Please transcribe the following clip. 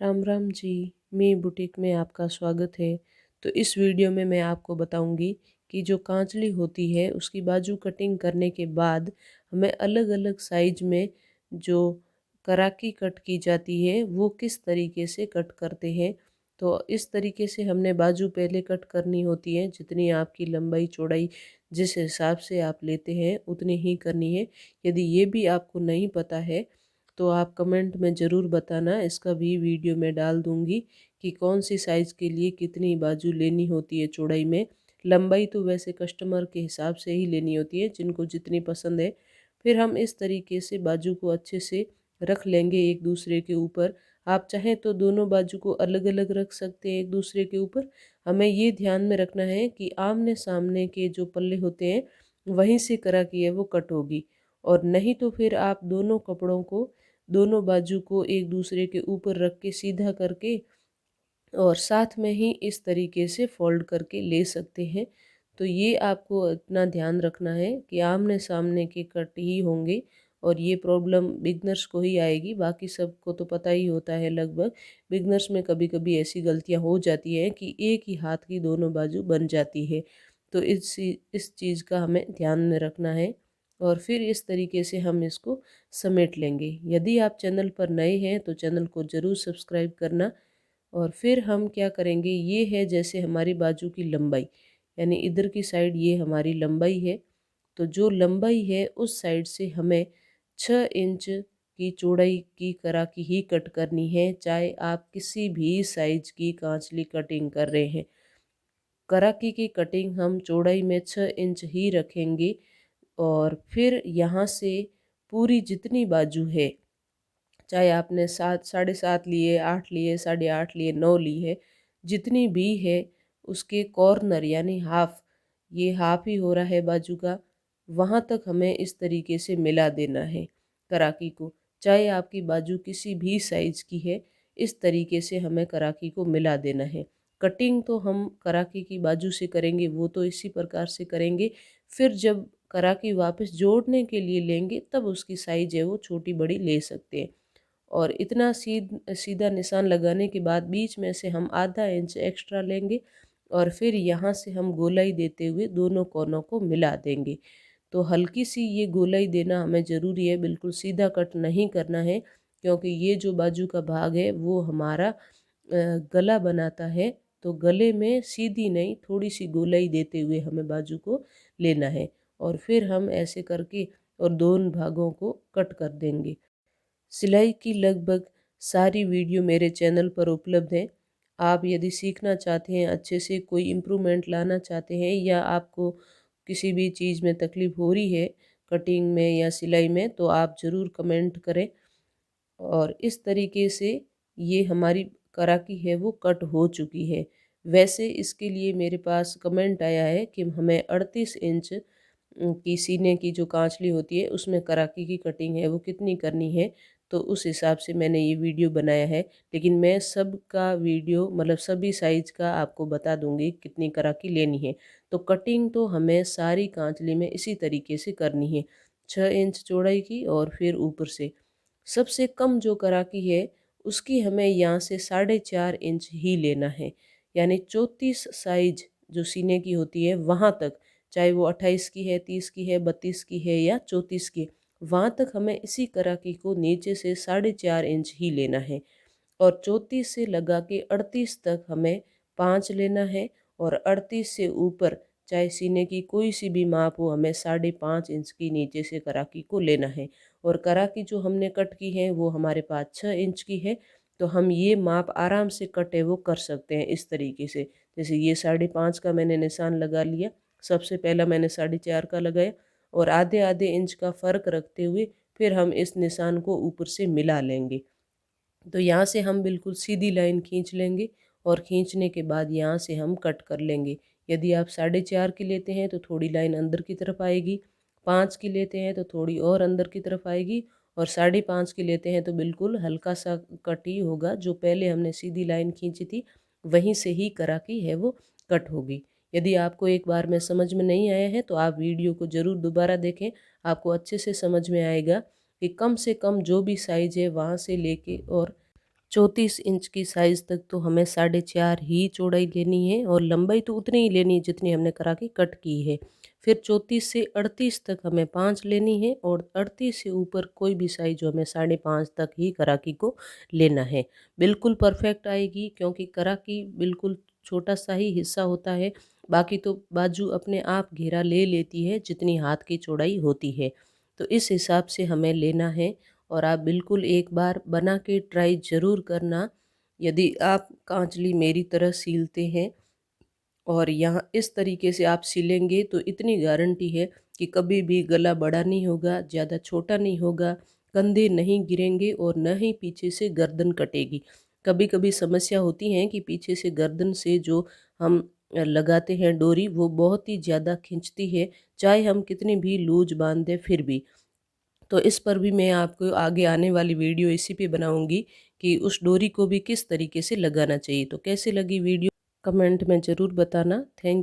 राम राम जी। मी boutique में आपका स्वागत है। तो इस वीडियो में मैं आपको बताऊंगी कि जो कांचली होती है उसकी बाजू कटिंग करने के बाद हमें अलग अलग साइज में जो कराकी कट की जाती है वो किस तरीके से कट करते हैं। तो इस तरीके से हमने बाजू पहले कट करनी होती है, जितनी आपकी लंबाई चौड़ाई जिस हिसाब से आप लेते हैं उतनी ही करनी है। यदि ये भी आपको नहीं पता है तो आप कमेंट में ज़रूर बताना, इसका भी वीडियो मैं डाल दूँगी कि कौन सी साइज़ के लिए कितनी बाजू लेनी होती है चौड़ाई में। लंबाई तो वैसे कस्टमर के हिसाब से ही लेनी होती है, जिनको जितनी पसंद है। फिर हम इस तरीके से बाजू को अच्छे से रख लेंगे एक दूसरे के ऊपर। आप चाहें तो दोनों बाजू को अलग अलग रख सकते हैं एक दूसरे के ऊपर। हमें ये ध्यान में रखना है कि आमने सामने के जो पल्ले होते हैं वहीं से करा की है वो कट होगी, और नहीं तो फिर आप दोनों कपड़ों को दोनों बाजू को एक दूसरे के ऊपर रख के सीधा करके और साथ में ही इस तरीके से फोल्ड करके ले सकते हैं। तो ये आपको इतना ध्यान रखना है कि आमने सामने के कट ही होंगे, और ये प्रॉब्लम बिगनर्स को ही आएगी, बाकी सबको तो पता ही होता है लगभग। बिगनर्स में कभी कभी ऐसी गलतियां हो जाती हैं कि एक ही हाथ की दोनों बाजू बन जाती है। तो इस चीज़ का हमें ध्यान में रखना है, और फिर इस तरीके से हम इसको समेट लेंगे। यदि आप चैनल पर नए हैं तो चैनल को ज़रूर सब्सक्राइब करना। और फिर हम क्या करेंगे, ये है जैसे हमारी बाजू की लंबाई, यानी इधर की साइड ये हमारी लंबाई है। तो जो लंबाई है उस साइड से हमें 6 इंच की चौड़ाई की करा की ही कट करनी है, चाहे आप किसी भी साइज की कांचली कटिंग कर रहे हैं। कराकी की कटिंग हम चौड़ाई में 6 इंच ही रखेंगे। और फिर यहाँ से पूरी जितनी बाजू है, चाहे आपने 7, 7.5 लिए, 8 लिए, 8.5 लिए, 9 ली है, जितनी भी है उसके कॉर्नर यानी हाफ, ये हाफ ही हो रहा है बाजू का, वहाँ तक हमें इस तरीके से मिला देना है कराकी को। चाहे आपकी बाजू किसी भी साइज़ की है, इस तरीके से हमें कराकी को मिला देना है। कटिंग तो हम कराकी की बाजू से करेंगे, वो तो इसी प्रकार से करेंगे। फिर जब कराकी वापस जोड़ने के लिए लेंगे तब उसकी साइज़ है वो छोटी बड़ी ले सकते हैं। और इतना सीधा निशान लगाने के बाद बीच में से हम आधा इंच एक्स्ट्रा लेंगे, और फिर यहाँ से हम गोलाई देते हुए दोनों कोनों को मिला देंगे। तो हल्की सी ये गोलाई देना हमें ज़रूरी है, बिल्कुल सीधा कट नहीं करना है, क्योंकि ये जो बाजू का भाग है वो हमारा गला बनाता है। तो गले में सीधी नहीं, थोड़ी सी गोलाई देते हुए हमें बाजू को लेना है, और फिर हम ऐसे करके और दोनों भागों को कट कर देंगे। सिलाई की लगभग सारी वीडियो मेरे चैनल पर उपलब्ध है। आप यदि सीखना चाहते हैं, अच्छे से कोई इम्प्रूवमेंट लाना चाहते हैं, या आपको किसी भी चीज़ में तकलीफ़ हो रही है कटिंग में या सिलाई में, तो आप ज़रूर कमेंट करें। और इस तरीके से ये हमारी कराकी है वो कट हो चुकी है। वैसे इसके लिए मेरे पास कमेंट आया है कि हमें 38 इंच की सीने की जो कांचली होती है उसमें कराकी की कटिंग है वो कितनी करनी है। तो उस हिसाब से मैंने ये वीडियो बनाया है, लेकिन मैं सब का वीडियो मतलब सभी साइज़ का आपको बता दूंगी कितनी कराकी लेनी है। तो कटिंग तो हमें सारी कांचली में इसी तरीके से करनी है, 6 इंच चौड़ाई की, और फिर ऊपर से सबसे कम जो कराकी है उसकी हमें यहाँ से 4.5 इंच ही लेना है। यानी 34 साइज जो सीने की होती है वहाँ तक, चाहे वो 28 की है, 30 की है, 32 की है या 34 की, वहाँ तक हमें इसी कराकी को नीचे से 4.5 इंच ही लेना है। और 34 से लगा के 38 तक हमें 5 लेना है, और 38 से ऊपर चाहे सीने की कोई सी भी माप हो, हमें 5.5 इंच की नीचे से कराकी को लेना है। और कराकी जो हमने कट की है वो हमारे पास 6 इंच की है। तो हम ये माप आराम से कट है वो कर सकते हैं इस तरीके से। जैसे ये 5.5 का मैंने निशान लगा लिया, सबसे पहला मैंने 4.5 का लगाया, और आधे आधे इंच का फ़र्क रखते हुए फिर हम इस निशान को ऊपर से मिला लेंगे। तो यहाँ से हम बिल्कुल सीधी लाइन खींच लेंगे, और खींचने के बाद यहाँ से हम कट कर लेंगे। यदि आप 4.5 की लेते हैं तो थोड़ी लाइन अंदर की तरफ आएगी, 5 की लेते हैं तो थोड़ी और अंदर की तरफ आएगी, और 5.5 की लेते हैं तो बिल्कुल हल्का सा कट ही होगा। जो पहले हमने सीधी लाइन खींची थी वहीं से ही करा की है वो कट होगी। यदि आपको एक बार में समझ में नहीं आया है तो आप वीडियो को ज़रूर दोबारा देखें, आपको अच्छे से समझ में आएगा कि कम से कम जो भी साइज़ है वहाँ से लेके और 34 इंच की साइज़ तक तो हमें 4.5 ही चौड़ाई लेनी है और लंबाई तो उतनी ही लेनी है जितनी हमने करा की कट की है। फिर 34 से 38 तक हमें 5 लेनी है और 38 से ऊपर कोई भी साइज़ जो हमें 5.5 तक ही कराकी को लेना है। बिल्कुल परफेक्ट आएगी क्योंकि कराकी बिल्कुल छोटा सा ही हिस्सा होता है, बाकी तो बाजू अपने आप घेरा ले लेती है जितनी हाथ की चौड़ाई होती है। तो इस हिसाब से हमें लेना है और आप बिल्कुल एक बार बना के ट्राई ज़रूर करना। यदि आप कांचली मेरी तरह सीलते हैं और यहाँ इस तरीके से आप सिलेंगे तो इतनी गारंटी है कि कभी भी गला बड़ा नहीं होगा, ज़्यादा छोटा नहीं होगा, कंधे नहीं गिरेंगे और न ही पीछे से गर्दन कटेगी। कभी कभी समस्या होती है कि पीछे से गर्दन से जो हम लगाते हैं डोरी वो बहुत ही ज़्यादा खींचती है, चाहे हम कितनी भी लूज बांध दें फिर भी। तो इस पर भी मैं आपको आगे आने वाली वीडियो इसी पे बनाऊंगी कि उस डोरी को भी किस तरीके से लगाना चाहिए। तो कैसे लगी वीडियो कमेंट में ज़रूर बताना। थैंक